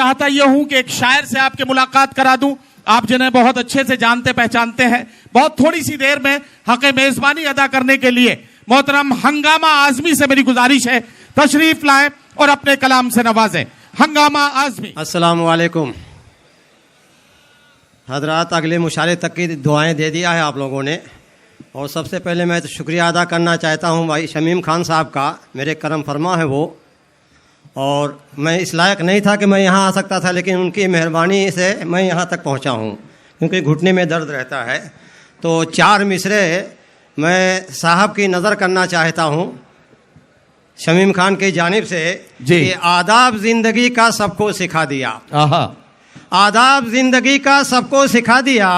चाहता यह हूं कि एक शायर से आपकी मुलाकात करा दूं, आप जिन्हें बहुत अच्छे से जानते पहचानते हैं। बहुत थोड़ी सी देर में हक़ मेजबानी अदा करने के लिए मोहतरम हंगामा आजमी से मेरी गुजारिश है, तशरीफ लाएं और अपने कलाम से नवाजें। हंगामा आजमी। अस्सलाम वालेकुम हजरात, अगले मुशारे तक की दुआएं दे दिया है आप लोगों ने। और सबसे पहले मैं तो शुक्रिया अदा करना चाहता हूं भाई शमीम खान साहब का, मेरे करम फरमा है वो। और मैं इस लायक नहीं था कि मैं यहाँ आ सकता था, लेकिन उनकी मेहरबानी से मैं यहाँ तक पहुँचा हूँ, क्योंकि घुटने में दर्द रहता है। तो 4 मिसरे मैं साहब की नज़र करना चाहता हूँ शमीम खान की जानिब से कि आदाब ज़िंदगी का सबको सिखा दिया। आदाब ज़िंदगी का सबको सिखा दिया,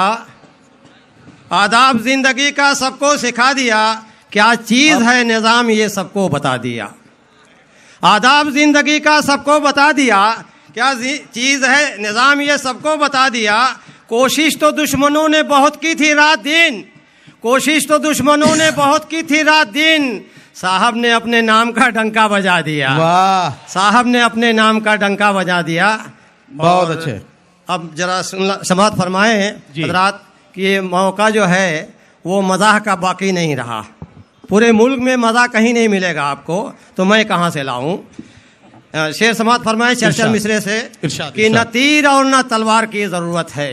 आदाब ज़िंदगी का सबको सिखा दिया, क्या चीज़ है निज़ाम ये सबको बता दिया। आदाब ज़िंदगी का सबको बता दिया, क्या चीज़ है निज़ाम ये सबको बता दिया। कोशिश तो दुश्मनों ने बहुत की थी रात दिन, कोशिश तो दुश्मनों ने बहुत की थी रात दिन, साहब ने अपने नाम का डंका बजा दिया। वाह, साहब ने अपने नाम का डंका बजा दिया। बहुत अच्छे। अब जरा समाअत फरमाएं हज़रात कि ये मौका जो है वो मज़ाह का बाकी नहीं रहा। पूरे मुल्क में मज़ा कहीं नहीं मिलेगा आपको, तो मैं कहाँ से लाऊं। शेर समाअत फरमाए चर्चल मिसरे से कि न तीर और न तलवार की ज़रूरत है।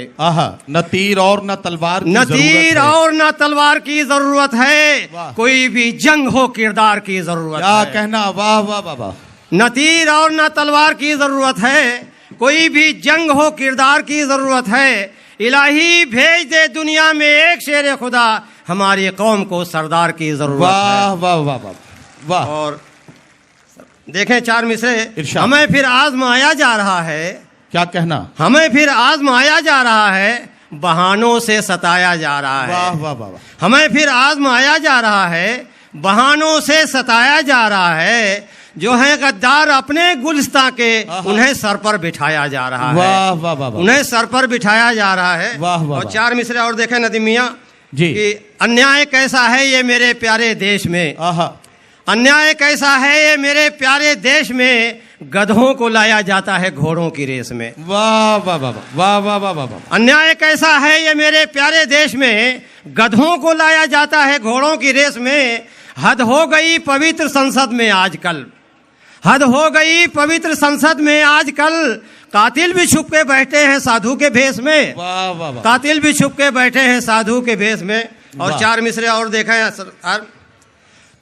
न तीर और न तलवार, न तीर और न तलवार की ज़रूरत है, कोई भी जंग हो किरदार की ज़रूरत है। क्या कहना, वाह वाह वाह वाह। न तीर और न तलवार की ज़रूरत है, कोई भी जंग हो किरदार की ज़रूरत है। इलाही भेज दे दुनिया में एक शेर खुदा, हमारी कौम को सरदार की ज़रूरत है। वाह वाह वाह वाह वाह। और देखें 4 मिसरे, हमें फिर आजमाया जा रहा है। क्या कहना, हमें फिर आजमाया जा रहा है, बहानों से सताया जा रहा है। वाह वाह वाह। हमें फिर आजमाया जा रहा है, बहानों से सताया जा रहा है। जो है गद्दार अपने गुलिस्तां के, उन्हें सर पर बिठाया जा रहा है। वाह वाह वाह। उन्हें सर पर बिठाया जा रहा है। वाह वाह। और 4 मिसरे और देखें नदीम मियां जी कि अन्याय कैसा है ये मेरे प्यारे देश में, अन्याय कैसा है ये मेरे प्यारे देश में, गधों को लाया जाता है घोड़ों की रेस में। वाह वाह वाह वाह वाह वाह वाह। अन्याय कैसा है ये मेरे प्यारे देश में, गधों को लाया जाता है घोड़ों की रेस में। हद हो गई पवित्र संसद में आजकल, हद हो गई पवित्र संसद में आजकल, कातिल भी छुप के बैठे हैं साधु के भेष में। वाह वाह वाह। कातिल भी छुप के बैठे हैं साधु के भेष में। और 4 मिसरे और देखा है,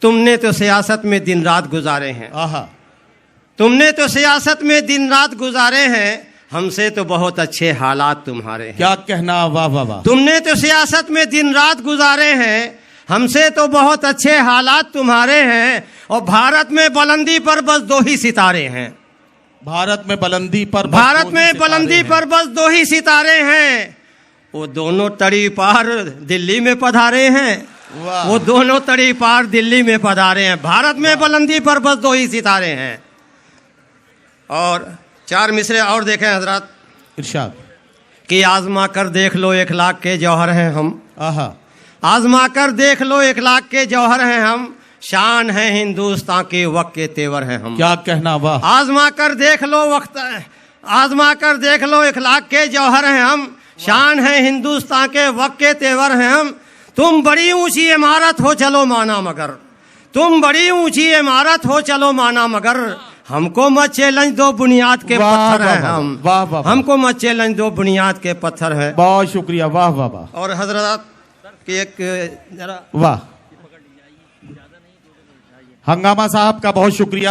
तुमने तो सियासत में दिन रात गुजारे हैं, तुमने तो सियासत में दिन रात गुजारे हैं, हमसे तो बहुत अच्छे हालात तुम्हारे हैं। क्या कहना, वाह वाह वाह। तुमने तो सियासत में दिन रात गुजारे हैं, हमसे तो बहुत अच्छे हालात तुम्हारे हैं। और भारत में बुलंदी पर बस 2 ही सितारे हैं, भारत में बुलंदी पर, भारत में बुलंदी पर बस 2 ही सितारे हैं। वो दोनों तड़ी पार दिल्ली में पधारे हैं, वो दोनों तड़ी पार दिल्ली में पधारे हैं। भारत में बुलंदी पर बस 2 ही सितारे हैं। और 4 मिसरे और देखें हजरात, इरशाद कि आजमा कर देख लो 1 लाख के जौहर हैं हम। आजमा कर देख लो 1 लाख के जौहर हैं हम, शान है हिंदुस्तान के वक्त के तेवर हैं हम। क्या कहना, वाह। आजमा कर देख लो वक्त, आजमा कर देख लो 1 लाख के जौहर हैं हम, शान है हिंदुस्तान के वक्त के तेवर हैं हम। तुम बड़ी ऊंची इमारत हो चलो माना मगर, तुम बड़ी ऊंची इमारत हो चलो माना मगर, हमको मत चैलेंज दो बुनियाद के पत्थर हैं हम। हमको मत चैलेंज दो बुनियाद के पत्थर हैं। बहुत शुक्रिया, वाह वाह वाह। और हजरत की एक जरा वाह, हंगामा साहब का बहुत शुक्रिया।